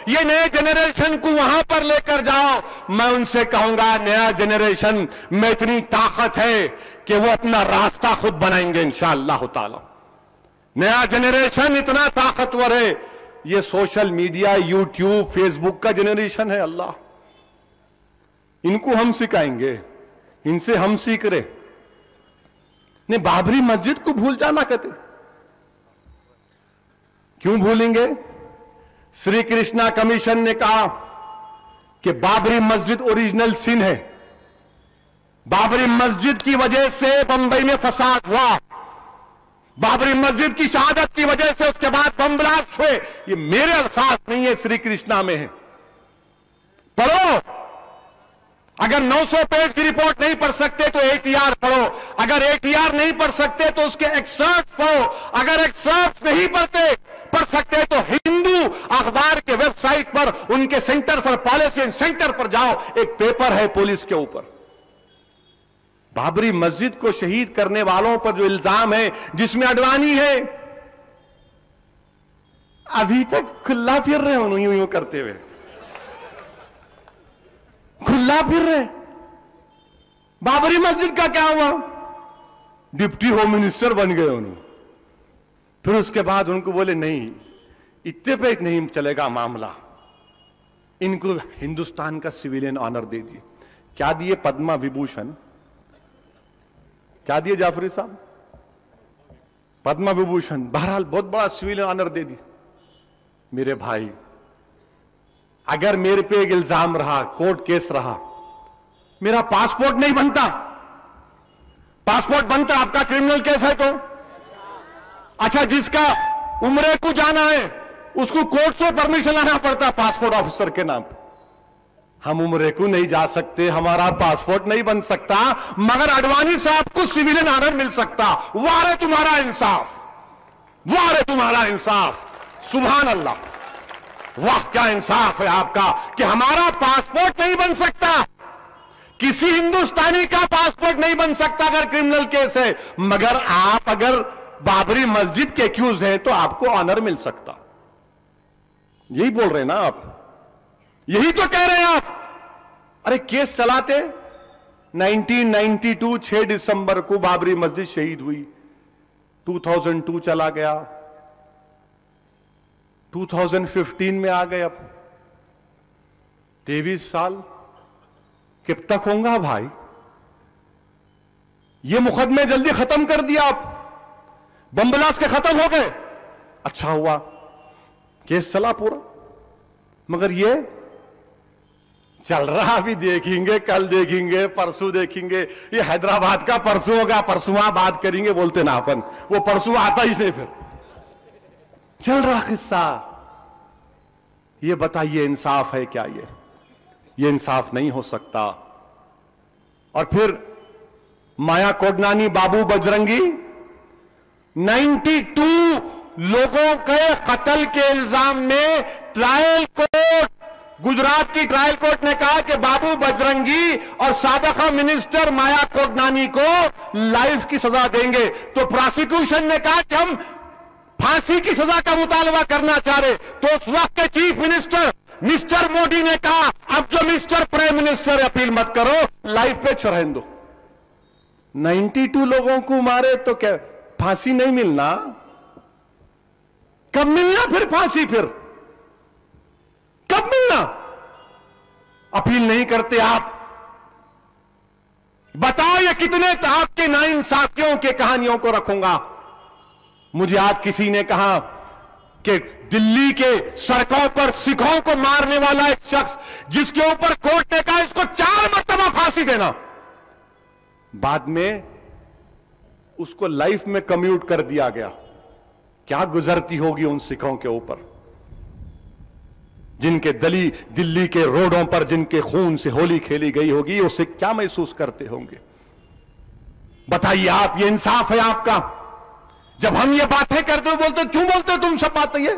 ये नए जनरेशन को वहां पर लेकर जाओ। मैं उनसे कहूंगा नया जनरेशन में इतनी ताकत है कि वो अपना रास्ता खुद बनाएंगे इंशाअल्लाह ताला। नया जनरेशन इतना ताकतवर है, ये सोशल मीडिया, यूट्यूब, फेसबुक का जनरेशन है। अल्लाह, इनको हम सिखाएंगे, इनसे हम सीख रहे। ने बाबरी मस्जिद को भूल जाना कहते, क्यों भूलेंगे? श्री कृष्णा कमीशन ने कहा कि बाबरी मस्जिद ओरिजिनल सिन है। बाबरी मस्जिद की वजह से बंबई में फसाद हुआ, बाबरी मस्जिद की शहादत की वजह से उसके बाद बम ब्लास्ट हुए। ये मेरे अल्फाज नहीं है, श्री कृष्णा में है, पढ़ो। अगर 900 पेज की रिपोर्ट नहीं पढ़ सकते तो ATR पढ़ो, अगर ATR नहीं पढ़ सकते तो उसके एक्सर्ट्स पढ़ो, अगर एक्सर्ट्स नहीं पढ़ सकते तो हिंदू अखबार के वेबसाइट पर, उनके centre for policy and centre पर जाओ, एक पेपर है पुलिस के ऊपर। बाबरी मस्जिद को शहीद करने वालों पर जो इल्जाम है, जिसमें अडवाणी है, अभी तक खुला फिर रहे हैं यूं यूं करते हुए, खुला फिर रहे। बाबरी मस्जिद का क्या हुआ? डिप्टी होम मिनिस्टर बन गए उन्होंने। फिर उसके बाद उनको बोले नहीं, इतने पे नहीं चलेगा मामला, इनको हिंदुस्तान का सिविलियन ऑनर दे दिए। क्या दिए? पद्मा विभूषण। क्या दिए जाफरी साहब? पद्मा विभूषण। बहरहाल बहुत बड़ा सिविलियन ऑनर दे दिया। मेरे भाई, अगर मेरे पे एक इल्जाम रहा, कोर्ट केस रहा, मेरा पासपोर्ट नहीं बनता। पासपोर्ट बनता, आपका क्रिमिनल केस है तो। अच्छा, जिसका उम्रे को जाना है उसको कोर्ट से परमिशन लाना पड़ता पासपोर्ट ऑफिसर के नाम पर। हम उम्रे को नहीं जा सकते, हमारा पासपोर्ट नहीं बन सकता, मगर अडवाणी साहब को सिविलियन ऑनर मिल सकता। वाह रे तुम्हारा इंसाफ, वाह रे तुम्हारा इंसाफ, सुभान अल्लाह, वाह क्या इंसाफ है आपका कि हमारा पासपोर्ट नहीं बन सकता। किसी हिंदुस्तानी का पासपोर्ट नहीं बन सकता अगर क्रिमिनल केस है, मगर आप अगर बाबरी मस्जिद के एक्यूज हैं तो आपको ऑनर मिल सकता। यही बोल रहे हैं ना आप, यही तो कह रहे हैं आप। अरे केस चलाते 1992 6 दिसंबर को बाबरी मस्जिद शहीद हुई, 2002 चला गया, 2015 में आ गए, अब 23 साल कब तक होगा भाई? ये मुकदमे जल्दी खत्म कर दिया आप, बम ब्लास्ट के खत्म हो गए, अच्छा हुआ, केस चला पूरा। मगर ये चल रहा, अभी देखेंगे, कल देखेंगे, परसों देखेंगे। ये हैदराबाद का परसों होगा, परसों बात करेंगे बोलते ना अपन, वो परसों आता ही नहीं। फिर चल रहा किस्सा। ये बताइए इंसाफ है क्या? ये इंसाफ नहीं हो सकता। और फिर माया कोडनानी, बाबू बजरंगी, 92 लोगों के कत्ल के इल्जाम में ट्रायल कोर्ट, गुजरात की ट्रायल कोर्ट ने कहा कि बाबू बजरंगी और साबका मिनिस्टर माया कोडनानी को लाइफ की सजा देंगे। तो प्रोसिक्यूशन ने कहा कि हम फांसी की सजा का मुतालबा करना चाह रहे। तो उस वक्त के चीफ मिनिस्टर मिस्टर मोदी ने कहा अब जो मिस्टर प्राइम मिनिस्टर अपील मत करो, लाइफ पे रहने दो। 92 लोगों को मारे तो क्या फांसी नहीं मिलना? कब मिलना फिर फांसी? फिर कब मिलना? अपील नहीं करते आप। बताओ ये कितने आपके नाइंसाफियों के कहानियों को रखूंगा। मुझे आज किसी ने कहा कि दिल्ली के सड़कों पर सिखों को मारने वाला एक शख्स, जिसके ऊपर कोर्ट ने कहा इसको 4 मरतबा फांसी देना, बाद में उसको लाइफ में कम्यूट कर दिया गया। क्या गुजरती होगी उन सिखों के ऊपर, जिनके दिल्ली के रोडों पर जिनके खून से होली खेली गई होगी, उसे क्या महसूस करते होंगे? बताइए आप, ये इंसाफ है आपका? जब हम ये बातें करते हो बोलते क्यों बोलते हो तुम सब बातें? ये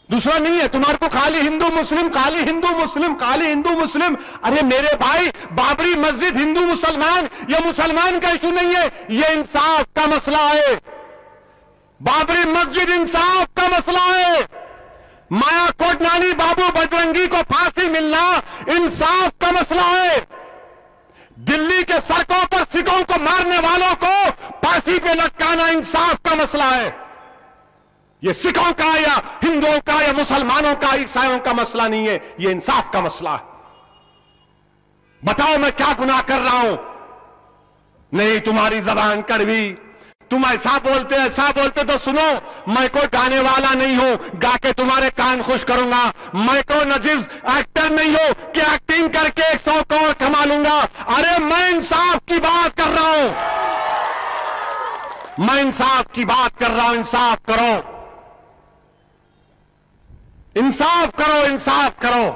दूसरा नहीं है तुम्हारे को, खाली हिंदू मुस्लिम, खाली हिंदू मुस्लिम, खाली हिंदू मुस्लिम। अरे मेरे भाई, बाबरी मस्जिद हिंदू मुसलमान, ये मुसलमान का इशू नहीं है, ये इंसाफ का मसला है। बाबरी मस्जिद इंसाफ का मसला है। माया कोटनानी बाबू बजरंगी को फांसी मिलना इंसाफ का मसला है। दिल्ली के सड़कों पर सिखों को मारने वालों को फांसी पे लटकाना इंसाफ का मसला है। यह सिखों का या हिंदुओं का या मुसलमानों का ईसाइयों का मसला नहीं है, यह इंसाफ का मसला है। बताओ मैं क्या गुनाह कर रहा हूं? नहीं, तुम्हारी जबान कड़वी, तुम ऐसा बोलते तो सुनो, मैं कोई गाने वाला नहीं हूं गा के तुम्हारे कान खुश करूंगा। मैं कोई नजीज एक्टर नहीं हूं कि एक्टिंग करके 100 करोड़ कमा लूंगा। अरे मैं इंसाफ की बात कर रहा हूं, मैं इंसाफ की बात कर रहा हूं। इंसाफ करो, इंसाफ करो, इंसाफ करो।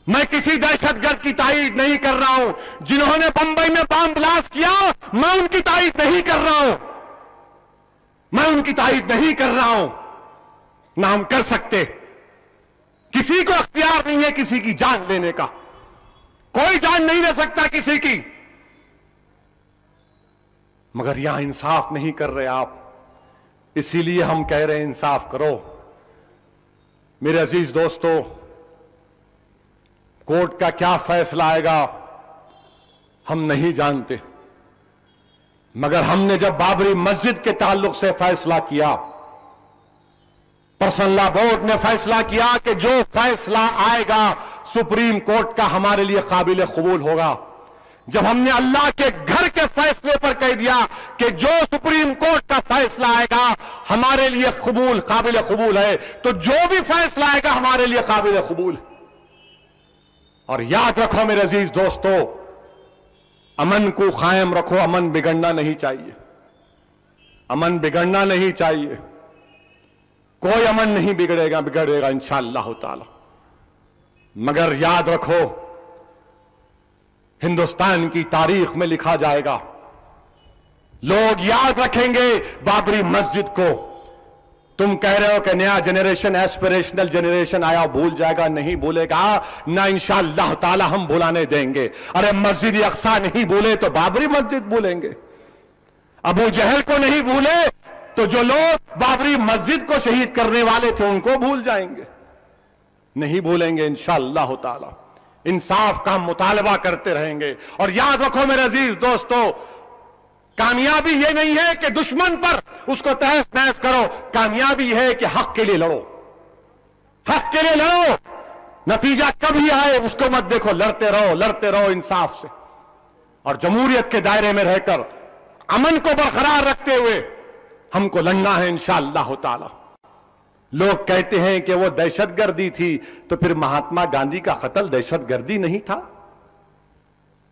मैं किसी दहशतगर्द की तारीफ नहीं कर रहा हूं। जिन्होंने बंबई में बम ब्लास्ट किया, मैं उनकी तारीफ नहीं कर रहा हूं, मैं उनकी तारीफ नहीं कर रहा हूं, ना हम कर सकते। किसी को अख्तियार नहीं है किसी की जान लेने का, कोई जान नहीं ले सकता किसी की। मगर यहां इंसाफ नहीं कर रहे आप, इसीलिए हम कह रहे हैं इंसाफ करो। मेरे अजीज दोस्तों, कोर्ट का क्या फैसला आएगा हम नहीं जानते, मगर हमने जब बाबरी मस्जिद के ताल्लुक से फैसला किया, पर्सनल लॉ बोर्ड ने फैसला किया कि जो फैसला आएगा सुप्रीम कोर्ट का हमारे लिए काबिल कबूल होगा। जब हमने अल्लाह के घर के फैसले पर कह दिया कि जो सुप्रीम कोर्ट का फैसला आएगा हमारे लिए कबूल, काबिल कबूल है, तो जो भी फैसला आएगा हमारे लिए काबिल कबूल है। और याद रखो मेरे अजीज दोस्तों, अमन को कायम रखो, अमन बिगड़ना नहीं चाहिए, अमन बिगड़ना नहीं चाहिए। कोई अमन नहीं बिगड़ेगा इंशाअल्लाह ताला। मगर याद रखो, हिंदुस्तान की तारीख में लिखा जाएगा, लोग याद रखेंगे बाबरी मस्जिद को। तुम कह रहे हो कि नया जनरेशन, एस्पिरेशनल जनरेशन आया, भूल जाएगा, नहीं भूलेगा ना, इंशाअल्लाह ताला हम भुलाने देंगे। अरे मस्जिद अक्सा नहीं भूले तो बाबरी मस्जिद भूलेंगे। अबू जहल को नहीं भूले तो जो लोग बाबरी मस्जिद को शहीद करने वाले थे उनको भूल जाएंगे, नहीं भूलेंगे इंशाअल्लाह ताला। इंसाफ का हम मुतालबा करते रहेंगे। और याद रखो मेरे अजीज दोस्तों, कामयाबी यह नहीं है कि दुश्मन पर उसको तहस नहस करो, कामयाबी है कि हक के लिए लड़ो, हक के लिए लड़ो। नतीजा कभी आए उसको मत देखो, लड़ते रहो इंसाफ से। और जमहूरियत के दायरे में रहकर अमन को बरकरार रखते हुए हमको लड़ना है इंशाअल्लाह ताला। लोग कहते हैं कि वो दहशतगर्दी थी, तो फिर महात्मा गांधी का कत्ल दहशतगर्दी नहीं था?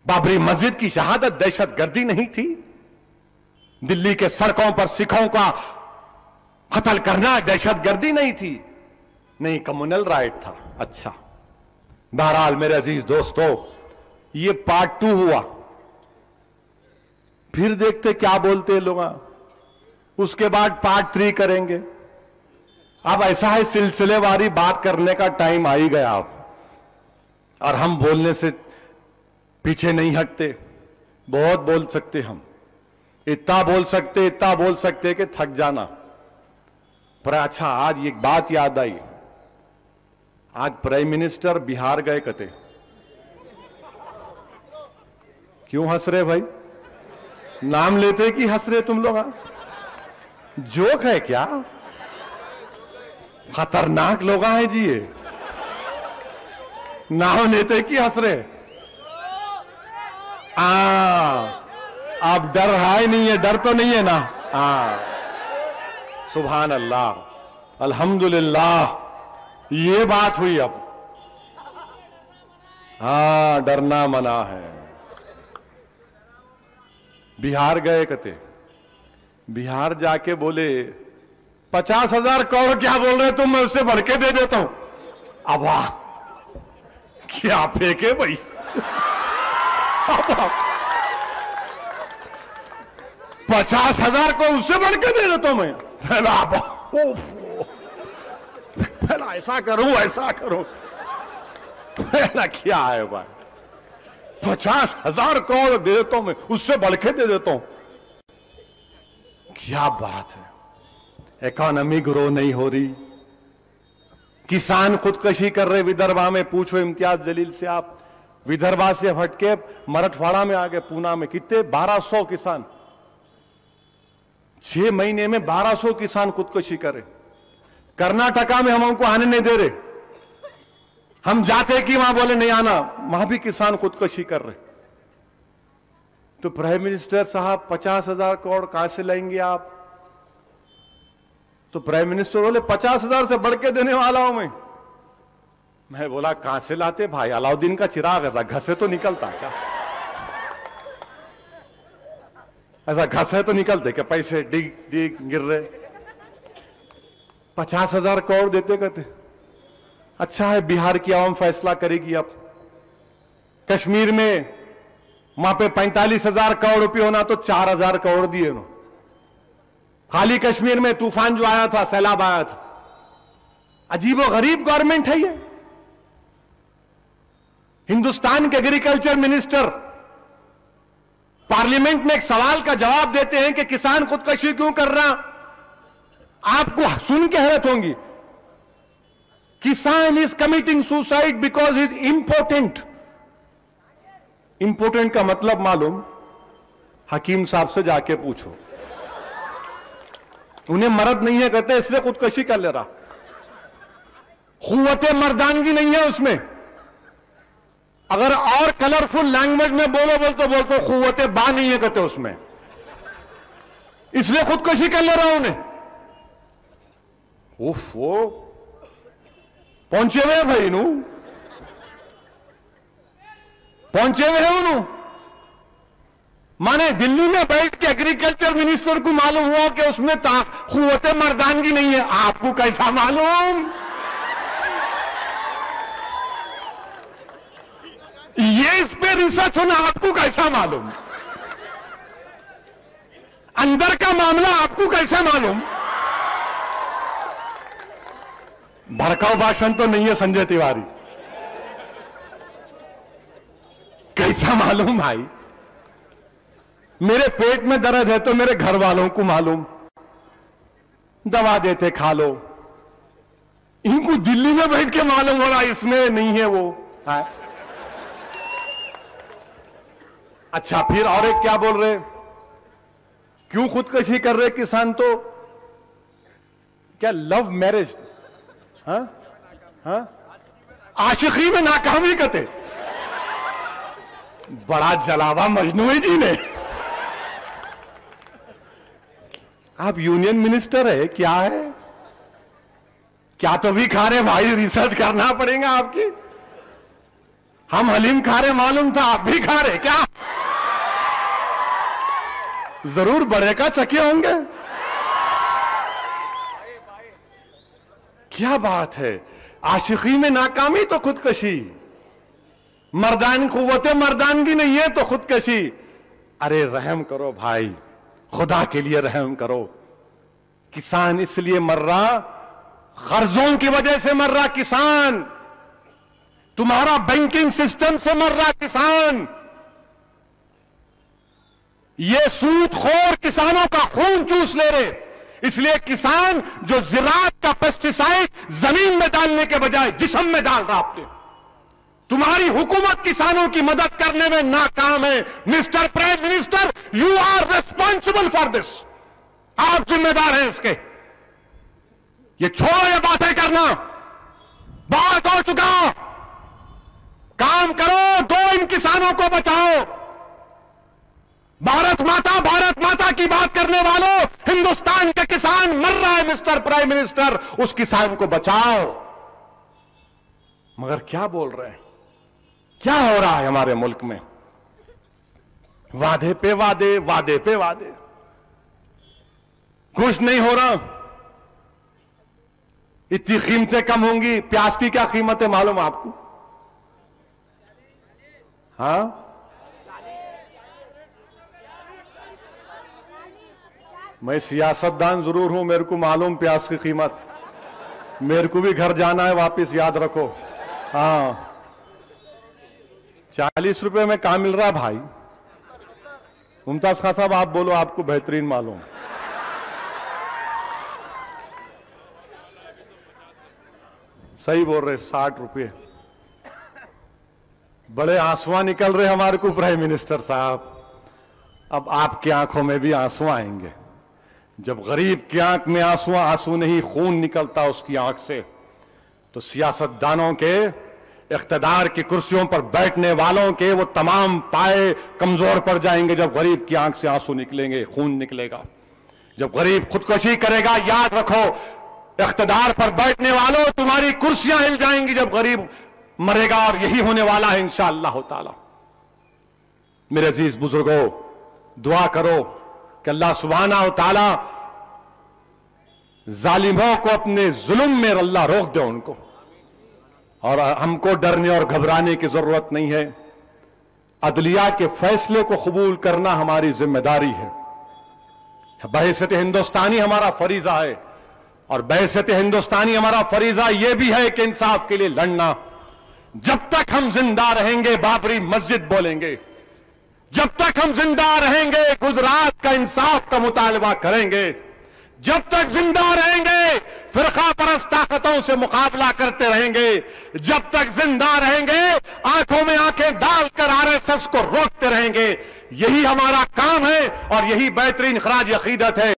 बाबरी मस्जिद की शहादत दहशतगर्दी नहीं थी? दिल्ली के सड़कों पर सिखों का कत्ल करना दहशतगर्दी नहीं थी? नहीं, कम्युनल राइट था। अच्छा, बहरहाल मेरे अजीज दोस्तों, ये पार्ट 2 हुआ। फिर देखते क्या बोलते हैं लोग, उसके बाद पार्ट 3 करेंगे। अब ऐसा है, सिलसिलेवारी बात करने का टाइम आ ही गया अब, और हम बोलने से पीछे नहीं हटते। बहुत बोल सकते हम, इतना बोल सकते कि थक जाना। पर अच्छा, आज एक बात याद आई, आज प्राइम मिनिस्टर बिहार गए कते। क्यों हंस रहे भाई? नाम लेते कि हंस रहे तुम लोग? जोक है क्या? खतरनाक लोग हैं जी ये, नाम लेते कि हंस रहे? अब डर है नहीं है, डर तो नहीं है ना? सुभान अल्लाह, अल्हम्दुलिल्लाह, ये बात हुई अब। डरना मना है। बिहार गए कते, बिहार जाके बोले 50,000 करोड़ क्या बोल रहे तुम, मैं उससे बढ़ के दे देता हूं। अब क्या फेंके भाई? 50,000 को उससे बढ़ के दे देता हूं मैं। पहला ऐसा करूं पहला क्या है भाई? 50,000 करोड़ दे देता हूं मैं, उससे बढ़ के दे देता हूं। क्या बात है? इकोनॉमी ग्रो नहीं हो रही, किसान खुदकशी कर रहे विदर्भा में, पूछो इम्तियाज जलील से आप। विदर्भा से हटके मराठवाड़ा में आ गए, पूना में कितने 1200 किसान, 6 महीने में 1200 किसान खुदकशी करे। कर्नाटका में हम उनको आने नहीं दे रहे, हम जाते कि वहां बोले नहीं आना, वहां भी किसान खुदकशी कर रहे। तो प्राइम मिनिस्टर साहब 50,000 करोड़ कहां से लाएंगे आप? तो प्राइम मिनिस्टर बोले 50,000 से बढ़ के देने वाला हूं मैं बोला कहां से लाते भाई? अलाउद्दीन का चिराग ऐसा घसे तो निकलता क्या? ऐसा घसे तो निकलते क्या? पैसे डिग डिग गिर रहे। 50,000 करोड़ देते कहते अच्छा है, बिहार की आवाम फैसला करेगी। अब कश्मीर में वहां पे 45,000 करोड़ रुपये होना तो 4,000 करोड़ दिए ना। खाली कश्मीर में तूफान जो आया था, सैलाब आया था, अजीबो गरीब गवर्नमेंट है ये। हिंदुस्तान के एग्रीकल्चर मिनिस्टर पार्लियामेंट में एक सवाल का जवाब देते हैं कि किसान खुदकशी क्यों कर रहा। आपको सुन के हैरत होंगी, किसान is committing suicide because is important. Important का मतलब मालूम? हकीम साहब से जाके पूछो, उन्हें मर्द नहीं है कहते इसलिए खुदकशी कर ले रहा। कुव्वते मर्दानगी नहीं है उसमें। अगर और कलरफुल लैंग्वेज में बोलो कुव्वते बा नहीं है कहते उसमें, इसलिए खुदकशी कर ले रहा उन्हें। उफ, वो पहुंचे हुए भाई नू, पहुंचे हुए हैं उन्होंने। माने दिल्ली में बैठ के एग्रीकल्चर मिनिस्टर को मालूम हुआ कि उसमें कुव्वते मर्दानगी नहीं है, आपको कैसा मालूम? ये इस पे रिसर्च होना आपको कैसा मालूम? अंदर का मामला आपको कैसे मालूम? भड़काऊ भाषण तो नहीं है संजय तिवारी, कैसा मालूम भाई? मेरे पेट में दर्द है तो मेरे घर वालों को मालूम, दवा देते खा लो। इनको दिल्ली में बैठ के मालूम हो रहा इसमें नहीं है वो है। अच्छा, फिर और एक क्या बोल रहे, क्यों खुदकशी कर रहे किसान? तो क्या लव मैरिज, हाँ हाँ, आशिकी में नाकामी करते। बड़ा जलावा मजनू जी ने। आप यूनियन मिनिस्टर है क्या है? क्या तो भी खा रहे भाई, रिसर्च करना पड़ेगा आपकी। हम हलीम खा रहे मालूम था, आप भी खा रहे क्या? जरूर बड़े का चके होंगे। क्या बात है, आशिकी में नाकामी तो खुदकशी, कुव्वते मर्दानगी नहीं है तो खुदकशी। अरे रहम करो भाई, खुदा के लिए रहम करो। किसान इसलिए मर रहा, कर्जों की वजह से मर रहा किसान, तुम्हारा बैंकिंग सिस्टम से मर रहा किसान। ये सूदखोर किसानों का खून चूस ले रहे, इसलिए किसान जो ज़राअत का पेस्टिसाइड जमीन में डालने के बजाय जिस्म में डाल रहा आपने। तुम्हारी हुकूमत किसानों की मदद करने में नाकाम है। Mister prime minister, you are responsible for this. आप जिम्मेदार हैं इसके। ये छोड़ो, ये बातें करना बहुत हो चुका। काम करो, दो इन किसानों को बचाओ। भारत माता की बात करने वालों, हिंदुस्तान के किसान मर रहा है मिस्टर प्राइम मिनिस्टर, उस किसान को बचाओ। मगर क्या बोल रहे हैं, क्या हो रहा है हमारे मुल्क में? वादे पे वादे, वादे पे वादे, कुछ नहीं हो रहा। इतनी कीमतें कम होंगी। प्याज की क्या कीमत है मालूम आपको? हाँ, मैं सियासतदान जरूर हूं, मेरे को मालूम प्याज की कीमत। मेरे को भी घर जाना है वापस, याद रखो। हाँ, 40 रुपए में कहां मिल रहा भाई? मुमताज खान साहब आप बोलो, आपको बेहतरीन मालूम। सही बोल रहे, 60 रुपये। बड़े आंसुआ निकल रहे हमारे को प्राइम मिनिस्टर साहब। अब आपकी आंखों में भी आंसू आएंगे। जब गरीब की आंख में आंसू नहीं, खून निकलता उसकी आंख से, तो सियासतदानों के, इख्तिदार की कुर्सियों पर बैठने वालों के वो तमाम पाए कमजोर पड़ जाएंगे। जब गरीब की आंख से आंसू निकलेंगे, खून निकलेगा। जब गरीब खुदकुशी करेगा, याद रखो इख्तिदार पर बैठने वालों, तुम्हारी कुर्सियां हिल जाएंगी जब गरीब मरेगा, और यही होने वाला है इंशाअल्लाह ताला। मेरे अजीज बुजुर्गों, दुआ करो कि अल्लाह सुब्हाना व तआला जालिमों को अपने जुल्म में अल्लाह रोक दे उनको, और हमको डरने और घबराने की जरूरत नहीं है। अदलिया के फैसले को कबूल करना हमारी जिम्मेदारी है। बहैसियत हिंदुस्तानी हमारा फरीजा है, और बहैसियत हिंदुस्तानी हमारा फरीजा यह भी है कि इंसाफ के लिए लड़ना। जब तक हम जिंदा रहेंगे बाबरी मस्जिद बोलेंगे, जब तक हम जिंदा रहेंगे गुजरात का इंसाफ का मुतालबा करेंगे, जब तक जिंदा रहेंगे फिरका परस्त ताकतों से मुकाबला करते रहेंगे, जब तक जिंदा रहेंगे आंखों में आंखें डालकर आरएसएस को रोकते रहेंगे। यही हमारा काम है और यही बेहतरीन खराज अकीदत है।